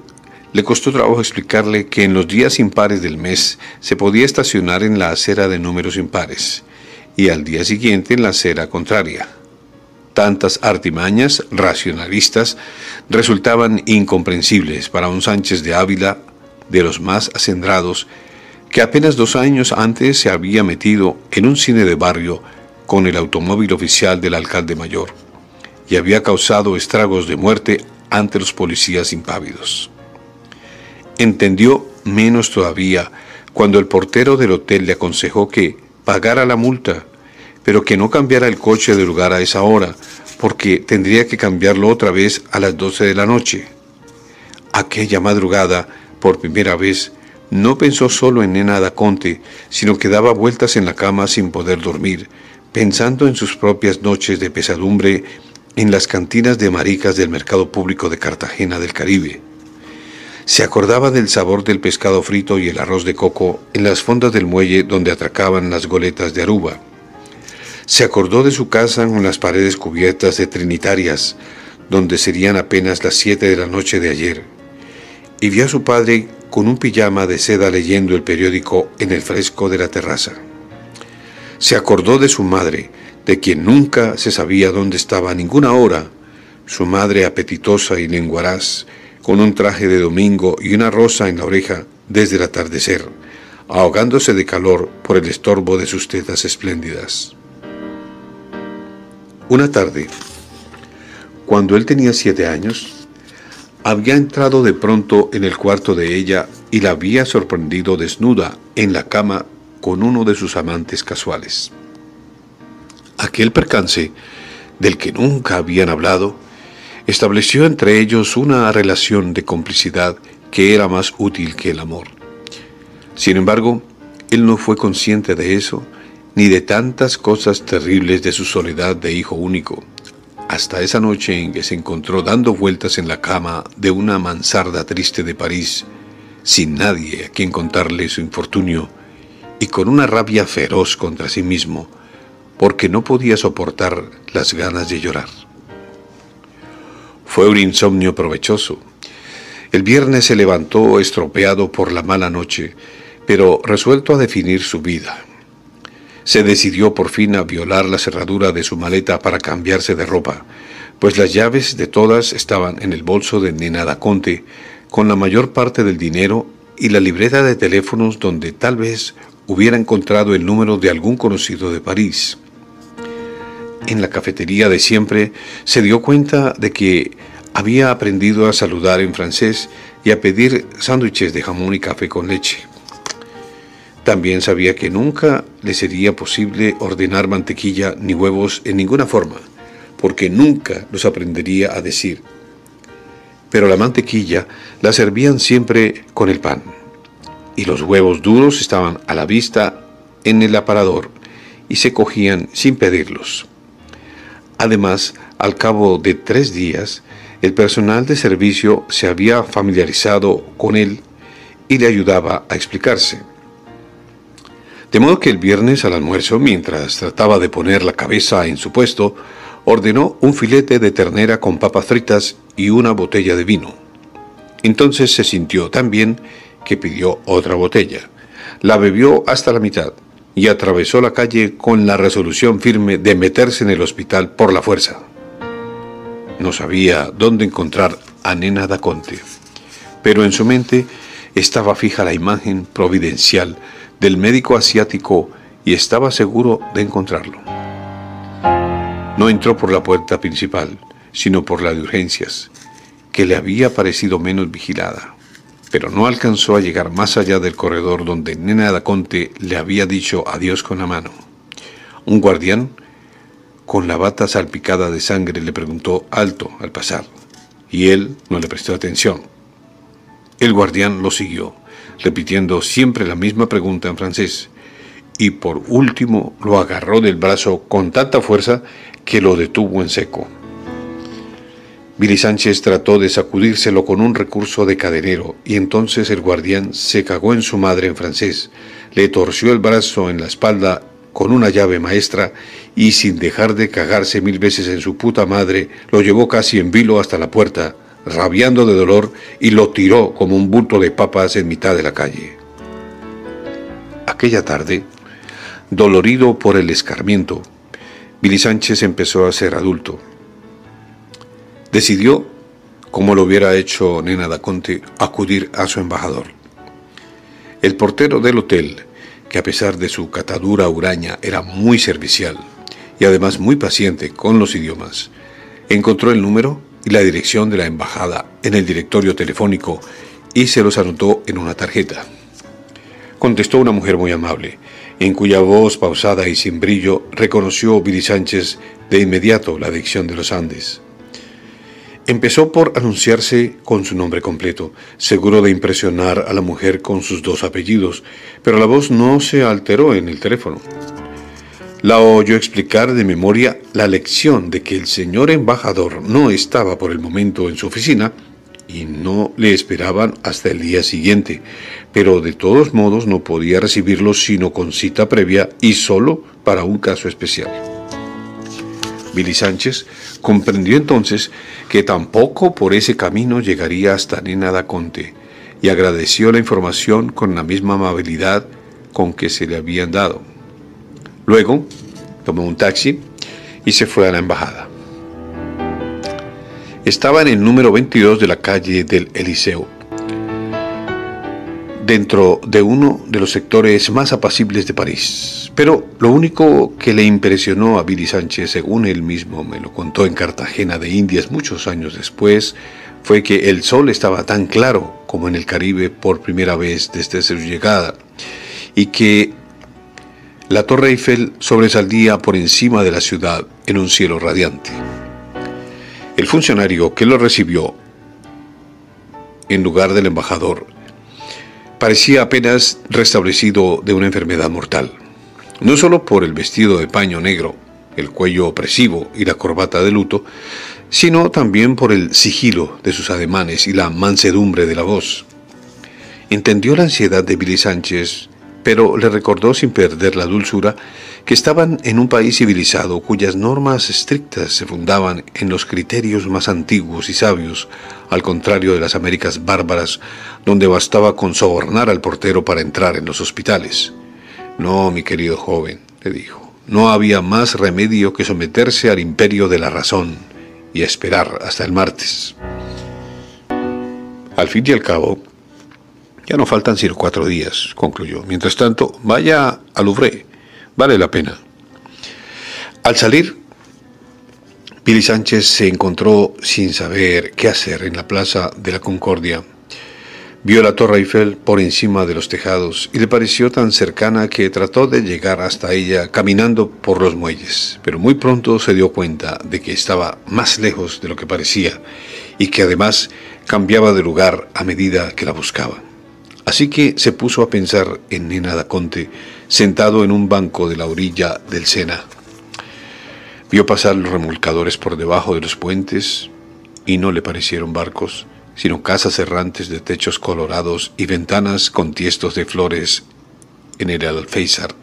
le costó trabajo explicarle que en los días impares del mes se podía estacionar en la acera de números impares y al día siguiente en la acera contraria. Tantas artimañas racionalistas resultaban incomprensibles para un Sánchez de Ávila, de los más acendrados, que apenas 2 años antes se había metido en un cine de barrio con el automóvil oficial del alcalde mayor y había causado estragos de muerte ante los policías impávidos. Entendió menos todavía cuando el portero del hotel le aconsejó que pagara la multa, pero que no cambiara el coche de lugar a esa hora, porque tendría que cambiarlo otra vez a las 12 de la noche. Aquella madrugada, por primera vez, no pensó solo en Nena da Conte, sino que daba vueltas en la cama sin poder dormir, pensando en sus propias noches de pesadumbre en las cantinas de maricas del mercado público de Cartagena del Caribe. Se acordaba del sabor del pescado frito y el arroz de coco en las fondas del muelle donde atracaban las goletas de Aruba. Se acordó de su casa con las paredes cubiertas de trinitarias, donde serían apenas las 7 de la noche de ayer, y vio a su padre con un pijama de seda leyendo el periódico en el fresco de la terraza. Se acordó de su madre, de quien nunca se sabía dónde estaba a ninguna hora, su madre apetitosa y lenguaraz, con un traje de domingo y una rosa en la oreja desde el atardecer, ahogándose de calor por el estorbo de sus tetas espléndidas. Una tarde, cuando él tenía 7 años, había entrado de pronto en el cuarto de ella y la había sorprendido desnuda en la cama con uno de sus amantes casuales. Aquel percance, del que nunca habían hablado, estableció entre ellos una relación de complicidad que era más útil que el amor. Sin embargo, él no fue consciente de eso, ni de tantas cosas terribles de su soledad de hijo único, hasta esa noche en que se encontró dando vueltas en la cama de una mansarda triste de París, sin nadie a quien contarle su infortunio, y con una rabia feroz contra sí mismo, porque no podía soportar las ganas de llorar. Fue un insomnio provechoso. El viernes se levantó estropeado por la mala noche, pero resuelto a definir su vida. Se decidió por fin a violar la cerradura de su maleta para cambiarse de ropa, pues las llaves de todas estaban en el bolso de Nena da Conte, con la mayor parte del dinero y la libreta de teléfonos donde tal vez hubiera encontrado el número de algún conocido de París. En la cafetería de siempre se dio cuenta de que había aprendido a saludar en francés y a pedir sándwiches de jamón y café con leche. También sabía que nunca le sería posible ordenar mantequilla ni huevos en ninguna forma, porque nunca los aprendería a decir. Pero la mantequilla la servían siempre con el pan, y los huevos duros estaban a la vista en el aparador y se cogían sin pedirlos. Además, al cabo de 3 días, el personal de servicio se había familiarizado con él y le ayudaba a explicarse. De modo que el viernes al almuerzo, mientras trataba de poner la cabeza en su puesto, ordenó un filete de ternera con papas fritas y una botella de vino. Entonces se sintió tan bien que pidió otra botella. La bebió hasta la mitad y atravesó la calle con la resolución firme de meterse en el hospital por la fuerza. No sabía dónde encontrar a Nena da Conte, pero en su mente estaba fija la imagen providencial del médico asiático y estaba seguro de encontrarlo. No entró por la puerta principal, sino por la de urgencias, que le había parecido menos vigilada, pero no alcanzó a llegar más allá del corredor donde Nena da Conte le había dicho adiós con la mano. Un guardián, con la bata salpicada de sangre, le preguntó alto al pasar, y él no le prestó atención. El guardián lo siguió, repitiendo siempre la misma pregunta en francés, y por último lo agarró del brazo con tanta fuerza que lo detuvo en seco. Billy Sánchez trató de sacudírselo con un recurso de cadenero, y entonces el guardián se cagó en su madre en francés, le torció el brazo en la espalda con una llave maestra y, sin dejar de cagarse 1000 veces en su puta madre, lo llevó casi en vilo hasta la puerta, rabiando de dolor, y lo tiró como un bulto de papas en mitad de la calle. Aquella tarde, dolorido por el escarmiento, Billy Sánchez empezó a ser adulto. Decidió, como lo hubiera hecho Nena da Conte, acudir a su embajador. El portero del hotel, que a pesar de su catadura huraña era muy servicial y además muy paciente con los idiomas, encontró el número y la dirección de la embajada en el directorio telefónico y se los anotó en una tarjeta. Contestó una mujer muy amable, en cuya voz pausada y sin brillo reconoció Billy Sánchez de inmediato la dicción de los Andes. Empezó por anunciarse con su nombre completo, seguro de impresionar a la mujer con sus 2 apellidos, pero la voz no se alteró en el teléfono. La oyó explicar de memoria la lección de que el señor embajador no estaba por el momento en su oficina y no le esperaban hasta el día siguiente, pero de todos modos no podía recibirlo sino con cita previa y solo para un caso especial. Billy Sánchez comprendió entonces que tampoco por ese camino llegaría hasta Nena da Conte y agradeció la información con la misma amabilidad con que se le habían dado. Luego tomó un taxi y se fue a la embajada. Estaba en el número 22 de la calle del Eliseo, dentro de uno de los sectores más apacibles de París. Pero lo único que le impresionó a Billy Sánchez, según él mismo me lo contó en Cartagena de Indias muchos años después, fue que el sol estaba tan claro como en el Caribe por primera vez desde su llegada, y que la Torre Eiffel sobresalía por encima de la ciudad en un cielo radiante. El funcionario que lo recibió, en lugar del embajador, parecía apenas restablecido de una enfermedad mortal. No solo por el vestido de paño negro, el cuello opresivo y la corbata de luto, sino también por el sigilo de sus ademanes y la mansedumbre de la voz. Entendió la ansiedad de Billy Sánchez, pero le recordó sin perder la dulzura que estaban en un país civilizado cuyas normas estrictas se fundaban en los criterios más antiguos y sabios, al contrario de las Américas bárbaras, donde bastaba con sobornar al portero para entrar en los hospitales. No, mi querido joven, le dijo, no había más remedio que someterse al imperio de la razón y esperar hasta el martes. Al fin y al cabo, ya no faltan sino 4 días, concluyó. Mientras tanto, vaya al Louvre, vale la pena. Al salir, Billy Sánchez se encontró sin saber qué hacer en la Plaza de la Concordia. Vio la Torre Eiffel por encima de los tejados y le pareció tan cercana que trató de llegar hasta ella caminando por los muelles, pero muy pronto se dio cuenta de que estaba más lejos de lo que parecía y que además cambiaba de lugar a medida que la buscaba. Así que se puso a pensar en Nena da Conte, sentado en un banco de la orilla del Sena. Vio pasar los remolcadores por debajo de los puentes y no le parecieron barcos, sino casas errantes de techos colorados y ventanas con tiestos de flores en el alféizar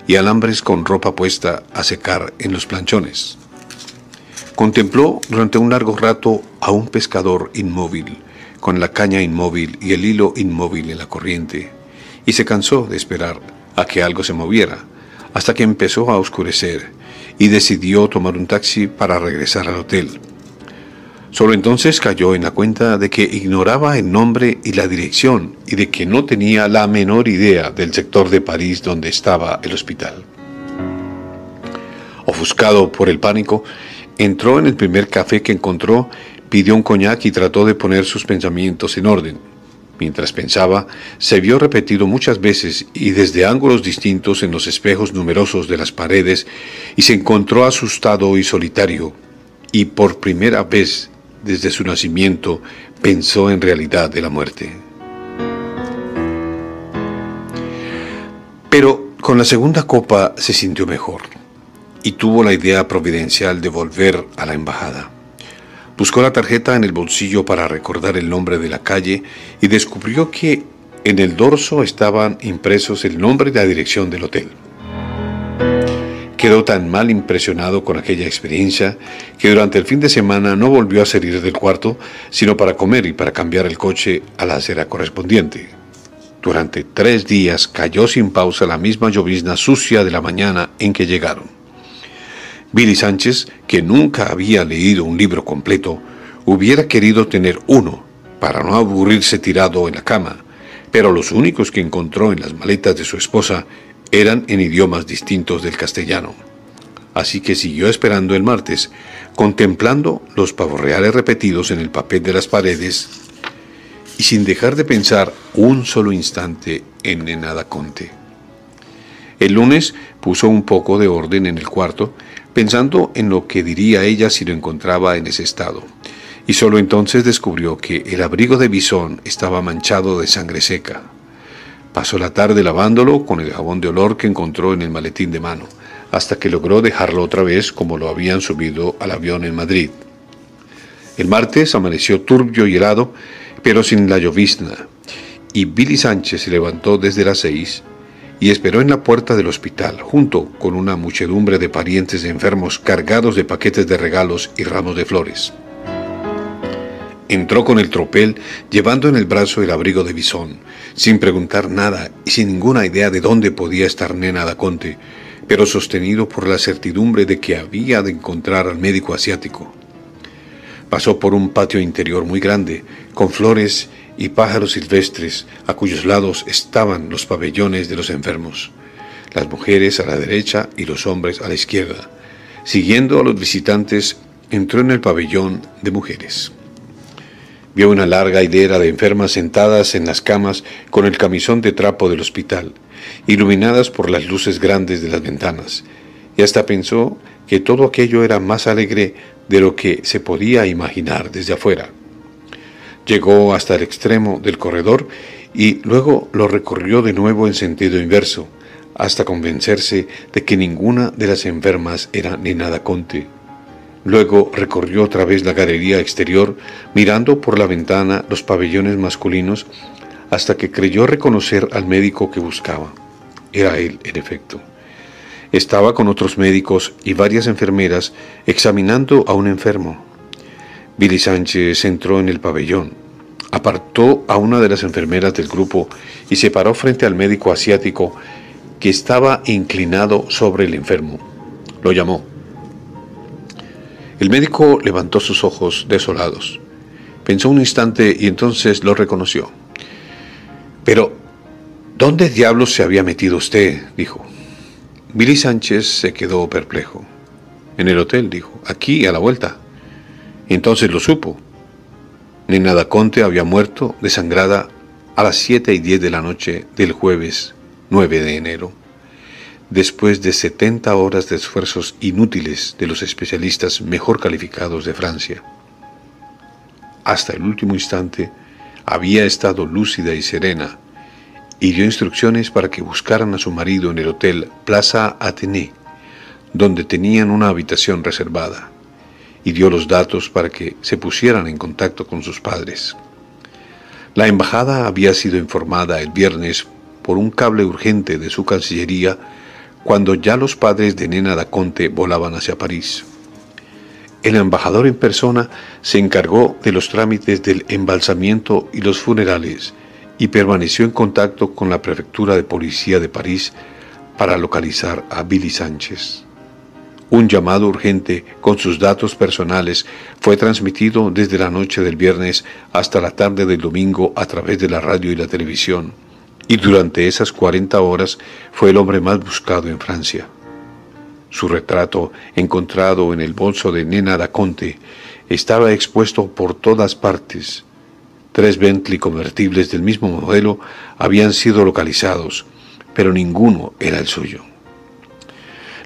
y alambres con ropa puesta a secar en los planchones. Contempló durante un largo rato a un pescador inmóvil, con la caña inmóvil y el hilo inmóvil en la corriente, y se cansó de esperar a que algo se moviera, hasta que empezó a oscurecer, y decidió tomar un taxi para regresar al hotel. Solo entonces cayó en la cuenta de que ignoraba el nombre y la dirección, y de que no tenía la menor idea del sector de París donde estaba el hospital. Ofuscado por el pánico, entró en el primer café que encontró, pidió un coñac y trató de poner sus pensamientos en orden. Mientras pensaba, se vio repetido muchas veces y desde ángulos distintos en los espejos numerosos de las paredes, y se encontró asustado y solitario, y por primera vez desde su nacimiento pensó en realidad de la muerte. Pero con la segunda copa se sintió mejor y tuvo la idea providencial de volver a la embajada. Buscó la tarjeta en el bolsillo para recordar el nombre de la calle y descubrió que en el dorso estaban impresos el nombre y la dirección del hotel. Quedó tan mal impresionado con aquella experiencia que durante el fin de semana no volvió a salir del cuarto, sino para comer y para cambiar el coche a la acera correspondiente. Durante 3 días cayó sin pausa la misma llovizna sucia de la mañana en que llegaron. Billy Sánchez, que nunca había leído un libro completo, hubiera querido tener uno para no aburrirse tirado en la cama, pero los únicos que encontró en las maletas de su esposa eran en idiomas distintos del castellano. Así que siguió esperando el martes, contemplando los pavos reales repetidos en el papel de las paredes y sin dejar de pensar un solo instante en Nena da Conte. El lunes puso un poco de orden en el cuarto, pensando en lo que diría ella si lo encontraba en ese estado, y solo entonces descubrió que el abrigo de bisón estaba manchado de sangre seca. Pasó la tarde lavándolo con el jabón de olor que encontró en el maletín de mano, hasta que logró dejarlo otra vez como lo habían subido al avión en Madrid. El martes amaneció turbio y helado, pero sin la llovizna, y Billy Sánchez se levantó desde las 6 y esperó en la puerta del hospital, junto con una muchedumbre de parientes de enfermos cargados de paquetes de regalos y ramos de flores. Entró con el tropel, llevando en el brazo el abrigo de bisón, sin preguntar nada y sin ninguna idea de dónde podía estar Nena da Conte, pero sostenido por la certidumbre de que había de encontrar al médico asiático. Pasó por un patio interior muy grande, con flores y pájaros silvestres, a cuyos lados estaban los pabellones de los enfermos, las mujeres a la derecha y los hombres a la izquierda. Siguiendo a los visitantes, entró en el pabellón de mujeres. Vio una larga hilera de enfermas sentadas en las camas con el camisón de trapo del hospital, iluminadas por las luces grandes de las ventanas, y hasta pensó que todo aquello era más alegre de lo que se podía imaginar desde afuera. Llegó hasta el extremo del corredor y luego lo recorrió de nuevo en sentido inverso, hasta convencerse de que ninguna de las enfermas era Nena da Conte. Luego recorrió otra vez la galería exterior, mirando por la ventana los pabellones masculinos, hasta que creyó reconocer al médico que buscaba. Era él, en efecto. Estaba con otros médicos y varias enfermeras examinando a un enfermo. Billy Sánchez entró en el pabellón, apartó a una de las enfermeras del grupo y se paró frente al médico asiático que estaba inclinado sobre el enfermo. Lo llamó. El médico levantó sus ojos desolados. Pensó un instante y entonces lo reconoció. «Pero, ¿dónde diablos se había metido usted?», dijo. Billy Sánchez se quedó perplejo. «En el hotel», dijo. «Aquí, a la vuelta». Entonces lo supo. Nena da Conte había muerto desangrada a las 7:10 de la noche del jueves 9 de enero. Después de 70 horas de esfuerzos inútiles de los especialistas mejor calificados de Francia. Hasta el último instante había estado lúcida y serena, y dio instrucciones para que buscaran a su marido en el hotel Plaza Athénée, donde tenían una habitación reservada, y dio los datos para que se pusieran en contacto con sus padres. La embajada había sido informada el viernes por un cable urgente de su cancillería, cuando ya los padres de Nena da Conte volaban hacia París. El embajador en persona se encargó de los trámites del embalsamiento y los funerales y permaneció en contacto con la prefectura de policía de París para localizar a Billy Sánchez. Un llamado urgente con sus datos personales fue transmitido desde la noche del viernes hasta la tarde del domingo a través de la radio y la televisión, y durante esas 40 horas fue el hombre más buscado en Francia. Su retrato, encontrado en el bolso de Nena da Conte, estaba expuesto por todas partes. 3 Bentley convertibles del mismo modelo habían sido localizados, pero ninguno era el suyo.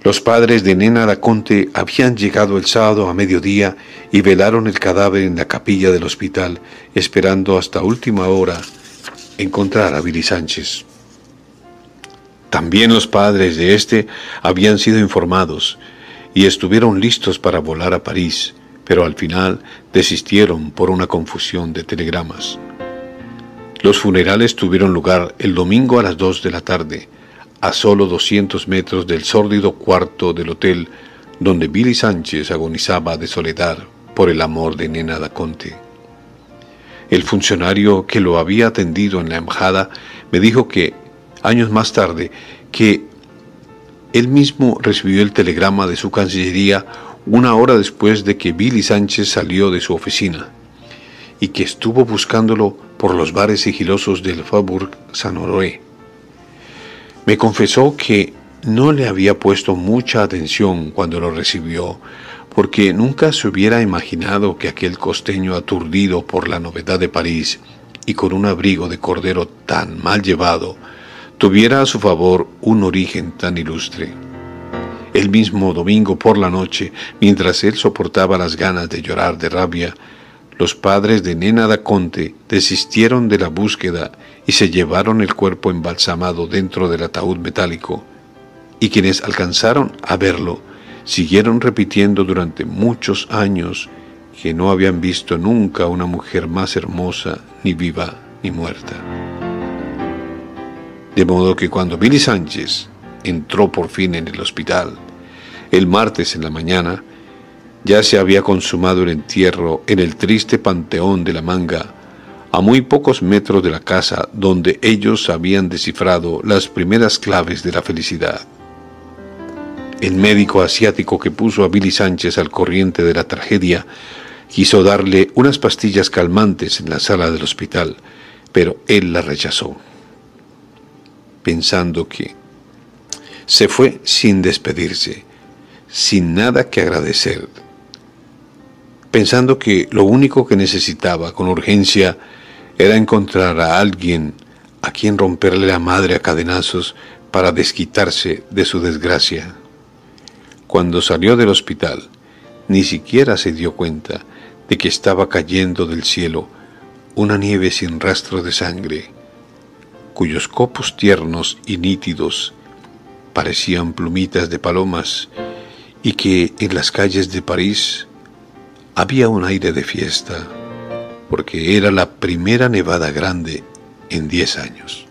Los padres de Nena da Conte habían llegado el sábado a mediodía y velaron el cadáver en la capilla del hospital, esperando hasta última hora encontrar a Billy Sánchez. También los padres de este habían sido informados y estuvieron listos para volar a París, pero al final desistieron por una confusión de telegramas. Los funerales tuvieron lugar el domingo a las 2 de la tarde, a solo 200 metros del sórdido cuarto del hotel donde Billy Sánchez agonizaba de soledad por el amor de Nena da Conte. El funcionario que lo había atendido en la embajada me dijo que, años más tarde, que él mismo recibió el telegrama de su cancillería 1 hora después de que Billy Sánchez salió de su oficina, y que estuvo buscándolo por los bares sigilosos del Faubourg Saint-Honoré. Me confesó que no le había puesto mucha atención cuando lo recibió, porque nunca se hubiera imaginado que aquel costeño aturdido por la novedad de París y con un abrigo de cordero tan mal llevado, tuviera a su favor un origen tan ilustre. El mismo domingo por la noche, mientras él soportaba las ganas de llorar de rabia, los padres de Nena da Conte desistieron de la búsqueda y se llevaron el cuerpo embalsamado dentro del ataúd metálico, y quienes alcanzaron a verlo siguieron repitiendo durante muchos años que no habían visto nunca una mujer más hermosa, ni viva ni muerta. De modo que cuando Billy Sánchez entró por fin en el hospital, el martes en la mañana, ya se había consumado el entierro en el triste panteón de la Manga, a muy pocos metros de la casa donde ellos habían descifrado las primeras claves de la felicidad. El médico asiático que puso a Billy Sánchez al corriente de la tragedia quiso darle unas pastillas calmantes en la sala del hospital, pero él las rechazó, pensando que se fue sin despedirse, sin nada que agradecer, pensando que lo único que necesitaba con urgencia era encontrar a alguien a quien romperle la madre a cadenazos para desquitarse de su desgracia. Cuando salió del hospital, ni siquiera se dio cuenta de que estaba cayendo del cielo una nieve sin rastro de sangre, cuyos copos tiernos y nítidos parecían plumitas de palomas, y que en las calles de París había un aire de fiesta, porque era la primera nevada grande en 10 años.